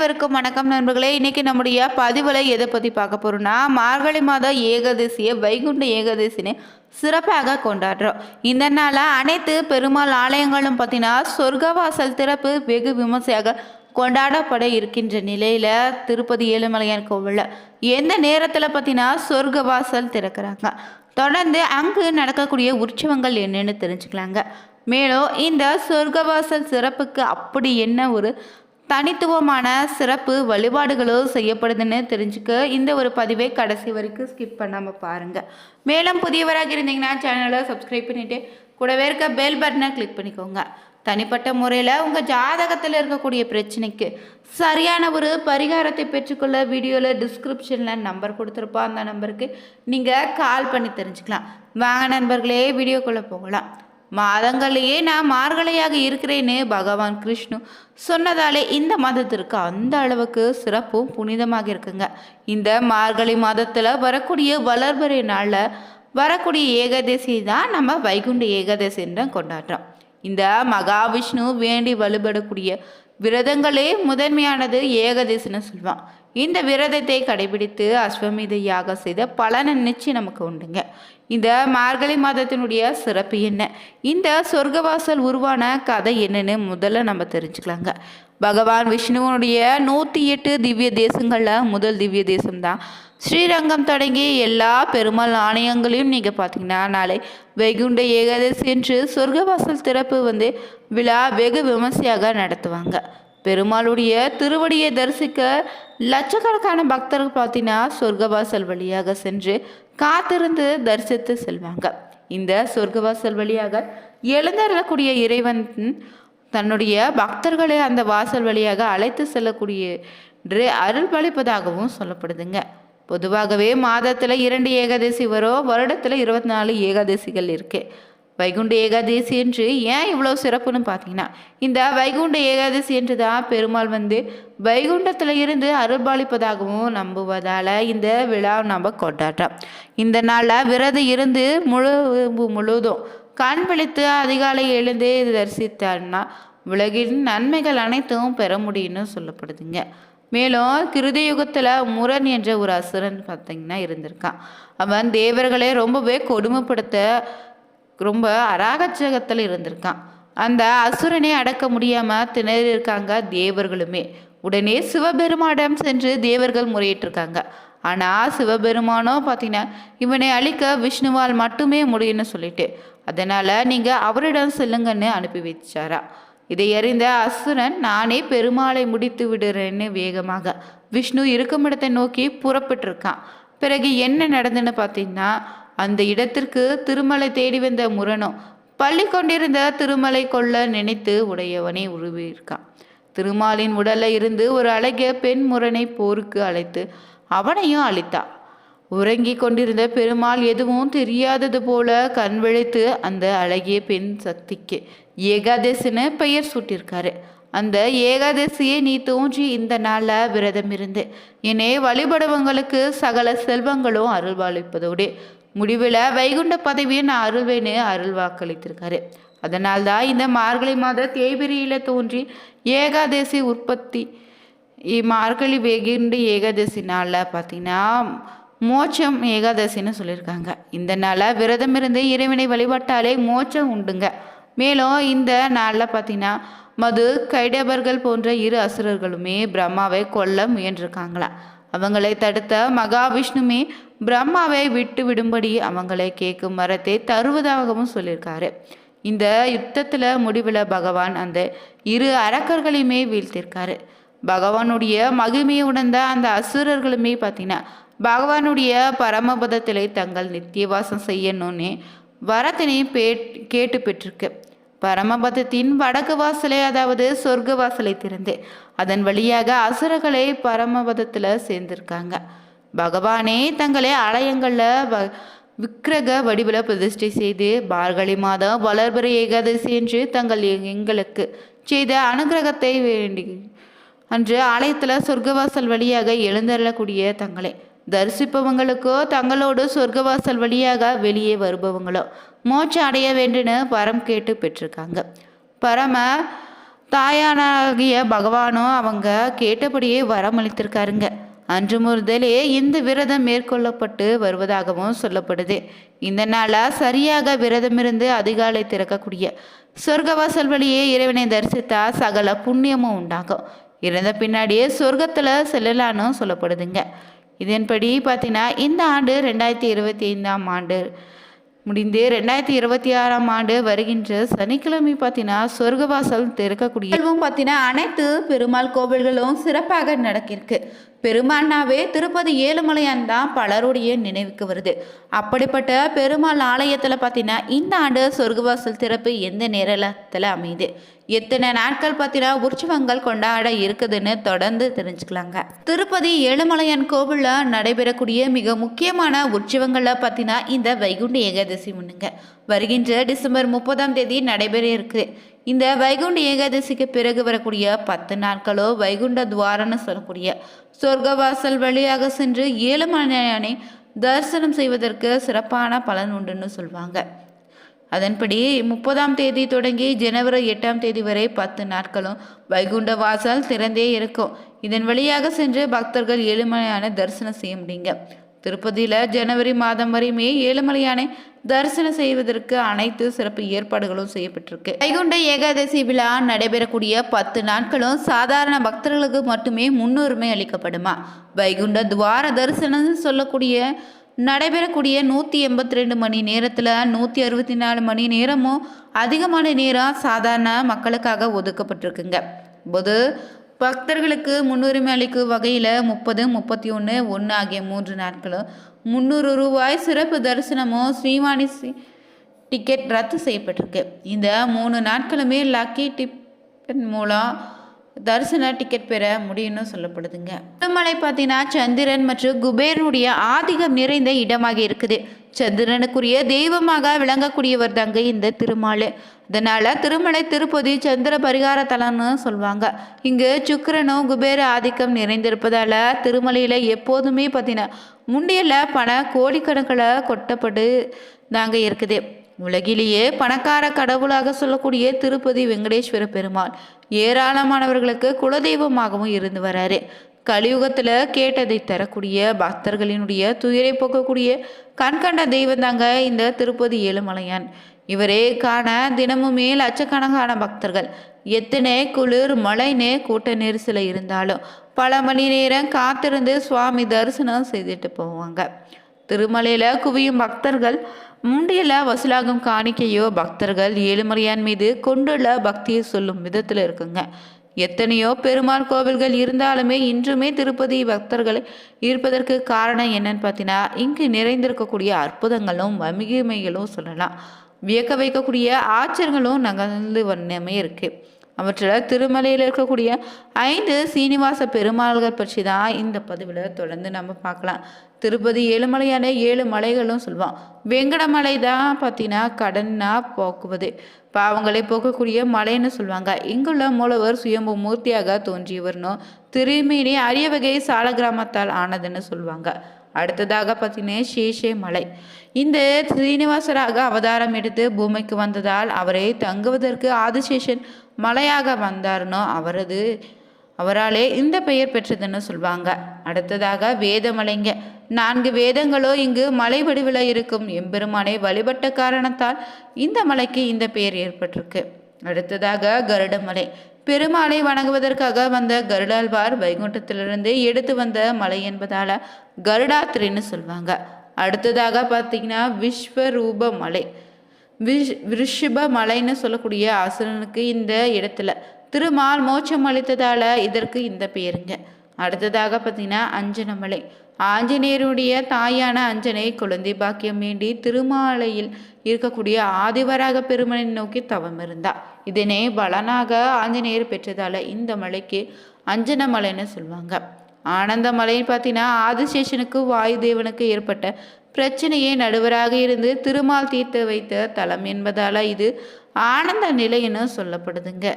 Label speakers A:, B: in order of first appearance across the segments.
A: அனைவருக்கும் வணக்கம் நண்பர்களே. இன்னைக்கு நம்முடைய பதிவில் எதை பற்றி பார்க்க போகிறோம்னா, மார்கழி மாதம் ஏகாதசியை வைகுண்ட ஏகாதசின்னு சிறப்பாக கொண்டாடுறோம். இந்த நாளில் அனைத்து பெருமாள் ஆலயங்களும் பார்த்தீங்கன்னா சொர்க்கவாசல் திறப்பு வெகு விமர்சையாக கொண்டாடப்பட இருக்கின்ற நிலையில் திருப்பதி ஏழுமலையான் கோவிலில் எந்த நேரத்தில் பார்த்தீங்கன்னா சொர்க்கவாசல் திறக்கிறாங்க. தொடர்ந்து அங்கு நடக்கக்கூடிய உற்சவங்கள் என்னென்னு தெரிஞ்சுக்கலாங்க. மேலும் இந்த சொர்க்கவாசல் சிறப்புக்கு அப்படி என்ன ஒரு தனித்துவமான சிறப்பு வழிபாடுகளோ செய்யப்படுதுன்னு தெரிஞ்சுக்க இந்த ஒரு பதிவை கடைசி வரைக்கும் ஸ்கிப் பண்ணாமல் பாருங்கள். மேலும் புதியவராக இருந்தீங்கன்னா சேனலை சப்ஸ்கிரைப் பண்ணிவிட்டு கூடவே இருக்க பெல் பட்டனை கிளிக் பண்ணிக்கோங்க. தனிப்பட்ட முறையில் உங்கள் ஜாதகத்தில் இருக்கக்கூடிய பிரச்சனைக்கு சரியான ஒரு பரிகாரத்தை பெற்றுக்கொள்ள வீடியோவில் டிஸ்கிரிப்ஷனில் நம்பர் கொடுத்துருப்போம். அந்த நம்பருக்கு நீங்கள் கால் பண்ணி தெரிஞ்சுக்கலாம். வாங்க நண்பர்களே, வீடியோக்குள்ளே போகலாம். மாதங்களையே நான் மார்கழியாக இருக்கிறேன்னு பகவான் கிருஷ்ணு சொன்னதாலே இந்த மாதத்திற்கு அந்த அளவுக்கு சிறப்பும் புனிதமாக இருக்குங்க. இந்த மார்கழி மாதத்தில் வரக்கூடிய வளர்பிறை நாளில் வரக்கூடிய ஏகாதசி தான் நம்ம வைகுண்ட ஏகாதசின்னு கொண்டாடுறோம். இந்த மகாவிஷ்ணு வேண்டி வழிபடக்கூடிய விரதங்களே முதன்மையானது ஏகாதசின்னு சொல்லுவான். இந்த விரதத்தை கடைபிடித்து அஸ்வமேத யாகம் செய்த பலனை நிச்சயம் நமக்கு உண்டுங்க. இந்த மார்கழி மாதத்தினுடைய சிறப்பு என்ன, இந்த சொர்க்கவாசல் உருவான கதை என்னன்னு முதல்ல நம்ம தெரிஞ்சுக்கலாங்க. பகவான் விஷ்ணுவனுடைய 108 திவ்ய தேசங்களில் முதல் திவ்ய தேசம்தான் ஸ்ரீரங்கம். தொடங்கி எல்லா பெருமாள் ஆலயங்களையும் நீங்கள் பார்த்தீங்கன்னா நாளை வைகுண்ட ஏகாதசி என்று சொர்க்கவாசல் திறப்பு விழா வெகு விமர்சையாக நடத்துவாங்க. பெருமாளுடைய திருவடியை தரிசிக்க லட்சக்கணக்கான பக்தர்கள் பார்த்தீங்கன்னா சொர்க்கவாசல் வழியாக சென்று காத்திருந்து தரிசித்து செல்வாங்க. இந்த சொர்க்கவாசல் வழியாக எழுந்தருளக்கூடிய இறைவன் தன்னுடைய பக்தர்களை அந்த வாசல் வழியாக அழைத்து செல்லக்கூடிய அருள் பளிப்பதாகவும் சொல்லப்படுதுங்க. பொதுவாகவே மாதத்தில் 2 ஏகாதசி வரும், வருடத்தில் 24 ஏகாதசிகள் இருக்கு. வைகுண்ட ஏகாதசி என்று ஏன் இவ்வளோ சிறப்புன்னு பார்த்தீங்கன்னா, இந்த வைகுண்ட ஏகாதசி என்று தான் பெருமாள் வைகுண்டத்தில் இருந்து அருள்பாலிப்பதாகவும் நம்புவதால் இந்த விழா நம்ம கொண்டாடுறோம். இந்த நாளில் விரதம் இருந்து முழுவதும் கண் விழித்து அதிகாலை எழுந்து தரிசித்தார்னா உலகின் நன்மைகள் அனைத்தும் பெற முடியும்னு சொல்லப்படுதுங்க. மேலும் கிருத யுகத்தில் முரண் என்ற ஒரு அசுரன் பார்த்தீங்கன்னா இருந்திருக்கான். அவன் தேவர்களை ரொம்பவே கொடுமைப்படுத்த ரொம்ப அராகச்சகத்தில் இருந்திருக்கான். அந்த அசுரனை அடக்க முடியாமல் திணறிருக்காங்க தேவர்களுமே. உடனே சிவபெருமானிடம் சென்று தேவர்கள் முறையிட்டிருக்காங்க. ஆனால் சிவபெருமானோ பார்த்தீங்கன்னா இவனை அழிக்க விஷ்ணுவால் மட்டுமே முடியும்னு சொல்லிட்டு, அதனால் நீங்கள் அவரிடம் செல்லுங்கன்னு அனுப்பி வச்சாரா. இதை அறிந்த அசுரன் நானே பெருமாளை முடித்து விடுறேன்னு வேகமாக விஷ்ணு இருக்கும் இடத்தை நோக்கி புறப்பட்டிருக்கான். பிறகு என்ன நடந்துன்னு பார்த்தீங்கன்னா, அந்த இடத்திற்கு திருமலை தேடி வந்த முரணும் பள்ளி கொண்டிருந்த திருமலை கொள்ள நினைத்து உடையவனை உருவியிருக்கான். திருமாலின் உடல்ல இருந்து ஒரு அழகிய பெண் முரனை போருக்கு அழைத்து அவனையும் அழித்தான். உறங்கி கொண்டிருந்த பெருமாள் எதுவும் தெரியாதது போல கண் விழித்து அந்த அழகிய பெண் சக்திக்கு ஏகாதசின்னு பெயர் சூட்டியிருக்காரு. அந்த ஏகாதசியை நீ தோன்றி இந்த நாளில் விரதம் இருந்து என்னை வழிபடுவங்களுக்கு சகல செல்வங்களும் அருள்வாளிப்பதோடு முடிவில் வைகுண்ட பதவியை நான் அருள்வேன்னு அருள் வாக்களித்திருக்காரு. அதனால்தான் இந்த மார்கழி மாத தேய்பிரியில் தோன்றி ஏகாதசி உற்பத்தி மார்கழி வைகுண்ட ஏகாதசி நாளில் பார்த்தீங்கன்னா மோட்சம் ஏகாதசின்னு சொல்லியிருக்காங்க. இந்த நாளில் விரதம் இருந்து இறைவனை வழிபட்டாலே மோட்சம் உண்டுங்க. மேலும் இந்த நாளில் பார்த்தீங்கன்னா மது கைடபர்கள் போன்ற 2 அசுரர்களுமே பிரம்மாவை கொல்ல முயன்றிருக்காங்களாம். அவங்களை தடுத்த மகாவிஷ்ணுமே பிரம்மாவை விட்டு விடும்படி அவங்களை கேட்கும் மரத்தை தருவதாகவும் சொல்லியிருக்காரு. இந்த யுத்தத்தில் முடிவில் பகவான் அந்த 2 அரக்கர்களையுமே வீழ்த்திருக்காரு. பகவானுடைய மகிமையை உணர்ந்த அந்த அசுரர்களுமே பார்த்தீங்கன்னா பகவானுடைய பரமபதத்திலே தங்கள் நித்தியவாசம் செய்யணும்னு வரத்தினை கேட்டு பெற்றிருக்கு. பரமபதத்தின் வடக்கு வாசலை, அதாவது சொர்க்க வாசலை திறந்து அதன் வழியாக அசுரர்களை பரமபதத்தில் சேர்ந்திருக்காங்க. பகவானே தங்களை ஆலயங்களில் விக்கிரக வடிவில் பிரதிஷ்டை செய்து மார்கழி மாதம் வளர்பிறை ஏகாதசி என்று எங்களுக்கு செய்த அனுகிரகத்தை வேண்டி அன்று ஆலயத்தில் சொர்க்கவாசல் வழியாக எழுந்தருளக்கூடிய தங்களை தரிசிப்பவங்களுக்கோ தங்களோடு சொர்க்கவாசல் வழியாக வெளியே வருபவங்களோ மோட்சம் அடைய வேண்டுன்னு வரம் கேட்டு பெற்றிருக்காங்க. பரம தாயானாகிய பகவானும் அவங்க கேட்டபடியே வரமளித்திருக்காருங்க. அன்று முதலே இந்த விரதம் மேற்கொள்ளப்பட்டு வருவதாகவும் சொல்லப்படுது. இந்த நாளா சரியாக விரதமிருந்து அதிகாலை திறக்கக்கூடிய சொர்க்கவாசல் வழியே இறைவனை தரிசித்தா சகல புண்ணியமும் உண்டாகும். இறந்த பின்னாடியே சொர்க்கத்துல செல்லலான்னு சொல்லப்படுதுங்க. இதன்படி பார்த்தீங்கன்னா இந்த ஆண்டு 2025ஆம் ஆண்டு முடிந்து 2026ஆம் ஆண்டு வருகின்ற சனிக்கிழமை பார்த்தீங்கன்னா சொர்க்கவாசல் திறக்கக்கூடிய பார்த்தீங்கன்னா அனைத்து பெருமாள் கோவில்களும் சிறப்பாக நடக்கிருக்கு. பெருமாள்னாவே திருப்பதி ஏழுமலையான் தான் பலருடைய நினைவுக்கு வருது. அப்படிப்பட்ட பெருமாள் ஆலயத்தில் பார்த்தீங்கன்னா இந்த ஆண்டு சொர்க்கவாசல் திறப்பு எந்த நேரத்தில் அமையுது, எத்தனை நாட்கள் பார்த்தீங்கன்னா உற்சவங்கள் கொண்டாட இருக்குதுன்னு தொடர்ந்து தெரிஞ்சுக்கலாங்க. திருப்பதி ஏழுமலையான் கோவிலில் நடைபெறக்கூடிய மிக முக்கியமான உற்சவங்களில் பார்த்தீங்கன்னா இந்த வைகுண்ட ஏகாதசி ஒன்றுங்க. வருகின்ற டிசம்பர் 30ஆம் தேதி நடைபெற இருக்குது. இந்த வைகுண்ட ஏகாதசிக்கு பிறகு வரக்கூடிய 10 நாட்களோ வைகுண்ட துவாரன்னு சொல்லக்கூடிய சொர்க்கவாசல் வழியாக சென்று ஏழுமலையானை தரிசனம் செய்வதற்கு சிறப்பான பலன் உண்டுன்னு சொல்லுவாங்க. அதன்படி 30ஆம் தேதி தொடங்கி ஜனவரி 8ஆம் தேதி வரை 10 நாட்களும் வைகுண்ட வாசல் திறந்தே இருக்கும். இதன் வழியாக சென்று பக்தர்கள் ஏழுமலையானை தரிசனம் செய்ய முடியுங்க. திருப்பதியில் ஜனவரி மாதம் வரையுமே ஏழுமலையானை தரிசனம் செய்வதற்கு அனைத்து சிறப்பு ஏற்பாடுகளும் செய்யப்பட்டிருக்கு. வைகுண்ட ஏகாதசி விழா நடைபெறக்கூடிய 10 நாட்களும் சாதாரண பக்தர்களுக்கு மட்டுமே முன்னுரிமை அளிக்கப்படுமா. வைகுண்ட துவார தரிசனம் சொல்லக்கூடிய நடைபெறக்கூடிய 182 மணி நேரத்தில் 164 மணி நேரமும் அதிகமான நேரம் சாதாரண மக்களுக்காக ஒதுக்கப்பட்டிருக்குங்க. பொது பக்தர்களுக்கு முன்னுரிமை அளிக்கும் வகையில் 30, 31, 1 ஆகிய 3 நாட்களும் 300 ரூபாய் சிறப்பு தரிசனமும் ஸ்ரீவாணி டிக்கெட் ரத்து செய்யப்பட்டிருக்கு. இந்த 3 நாட்களுமே லக்கி டிக்கெட் மூலம் தரிசன டிக்கெட் பெற முடியும்னு சொல்லப்படுதுங்க. திருமலை பார்த்தீங்கன்னா சந்திரன் மற்றும் குபேரனுடைய ஆதிக்கம் நிறைந்த இடமாக இருக்குது. சந்திரனுக்குரிய தெய்வமாக விளங்கக்கூடியவர் தாங்க இந்த திருமால். அதனால திருமலை திருப்பதி சந்திர பரிகார தலம்னு சொல்லுவாங்க. இங்கு சுக்கிரனும் குபேர ஆதிக்கம் நிறைந்திருப்பதால திருமலையில் எப்போதுமே பார்த்தீங்கன்னா முண்டியில் பண கோடிக்கணக்கில் கொட்டப்பட்டு தாங்க இருக்குது. உலகிலேயே பணக்கார கடவுளாக சொல்லக்கூடிய திருப்பதி வெங்கடேஸ்வர பெருமாள் ஏராளமானவர்களுக்கு குலதெய்வமாகவும் இருந்து வராரு. கலியுகத்தில் கேட்டதை தரக்கூடிய பக்தர்களினுடைய துயரை போக்கக்கூடிய கண்கண்ட தெய்வம் தாங்க இந்த திருப்பதி ஏழுமலையான். இவரே காண தினமுமே லட்சக்கணக்கான பக்தர்கள் எத்தனை குளிர் மழைன்னு கூட்ட நெரிசல இருந்தாலும் பல மணி நேரம் காத்திருந்து சுவாமி தரிசனம் செய்துட்டு போவாங்க. திருமலையில் குவியும் பக்தர்கள் முண்டியில் வசூலாகும் காணிக்கையோ பக்தர்கள் ஏழுமலையான் மீது கொண்டுள்ள பக்தியை சொல்லும் விதத்தில் இருக்குங்க. எத்தனையோ பெருமாள் கோவில்கள் இருந்தாலுமே இன்றுமே திருப்பதி பக்தர்கள் இருப்பதற்கு காரணம் என்னன்னு பார்த்தீங்கன்னா இங்கு நிறைந்திருக்கக்கூடிய அற்புதங்களும் மகிமைகளும் சொல்லலாம். வியக்க வைக்கக்கூடிய ஆச்சரியங்களும் நகர்ந்து வண்ணமே இருக்குது. அவற்றில் திருமலையில் இருக்கக்கூடிய 5 சீனிவாச பெருமாள்கள் பற்றி தான் இந்த பதிவில் தொடர்ந்து நம்ம பார்க்கலாம். திருப்பதி ஏழுமலையான 7 மலைகளும் சொல்லுவான். வெங்கடமலை தான் பார்த்தீங்கன்னா கடன்னா போக்குவது பாவங்களை போக்கக்கூடிய மலைன்னு சொல்லுவாங்க. இங்குள்ள மூலவர் சுயம்பு மூர்த்தியாக தோன்றியவர்னும் திருமேனி அரிய வகை சால கிராமத்தால் ஆனதுன்னு சொல்லுவாங்க. அடுத்ததாக பார்த்தீங்கன்னா சேஷே மலை. இந்த ஸ்ரீனிவாசராக அவதாரம் எடுத்து பூமிக்கு வந்ததால் அவரை தங்குவதற்கு ஆதிசேஷன் மலையாக வந்தார்னோ அவராலே இந்த பெயர் பெற்றதுன்னு சொல்லுவாங்க. அடுத்ததாக வேதமலைங்க. 4 வேதங்களோ இங்கு மலை வடிவில் இருக்கும் எம்பெருமானை வழிபட்ட காரணத்தால் இந்த மலைக்கு இந்த பெயர் ஏற்பட்டிருக்கு. அடுத்ததாக கருடமலை. பெருமாளை வணங்குவதற்காக வந்த கருடாழ்வார் வைகுண்டத்திலிருந்து எடுத்து வந்த மலை என்பதால கருடாத்திரின்னு சொல்லுவாங்க. அடுத்ததாக பார்த்தீங்கன்னா விஸ்வரூப மலை. ரிஷப மலைன்னு சொல்லக்கூடிய அசுரனுக்கு இந்த இடத்துல திருமால் மோட்சம் அளித்ததால இதற்கு இந்த பேருங்க. அடுத்ததாக பார்த்தீங்கன்னா அஞ்சனமலை. ஆஞ்சநேயருடைய தாயான அஞ்சனை குழந்தை பாக்கியம் வேண்டி திருமாலையில் இருக்கக்கூடிய ஆதிவராக பெருமனை நோக்கி தவம் இருந்தா. இதனை பலனாக ஆஞ்சநேயர் பெற்றதால இந்த மலைக்கு அஞ்சனமலைன்னு சொல்லுவாங்க. ஆனந்தமலை பார்த்தீங்கன்னா ஆதிசேஷனுக்கு வாயு தேவனுக்கு ஏற்பட்ட பிரச்சனையை நடுவராக இருந்து திருமால் தீர்த்து வைத்த தலம் என்பதால இது ஆனந்த நிலைன்னு சொல்லப்படுதுங்க.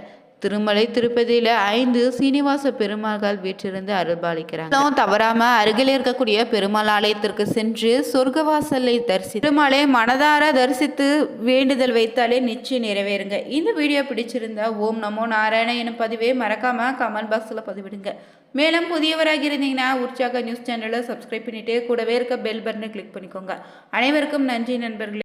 A: திருமலை திருப்பதியில 5 சீனிவாச பெருமாள்கள் வீற்றிருந்து அருள்பாலிக்கிறாங்க. தவறாம அருகில் இருக்கக்கூடிய பெருமாள் ஆலயத்திற்கு சென்று சொர்க்கவாசலை தரிசி பெருமாளை மனதார தரிசித்து வேண்டுதல் வைத்தாலே நிச்சயம் நிறைவேறுங்க. இந்த வீடியோ பிடிச்சிருந்தா ஓம் நமோ நாராயண எனும் பதிவை மறக்காம கமெண்ட் பாக்ஸில் பதிவிடுங்க. மேலும் புதியவராக இருந்தீங்கன்னா உற்சாக நியூஸ் சேனலை சப்ஸ்கிரைப் பண்ணிட்டு கூடவே இருக்க பெல் பட்டனை கிளிக் பண்ணிக்கோங்க. அனைவருக்கும் நன்றி நண்பர்களே.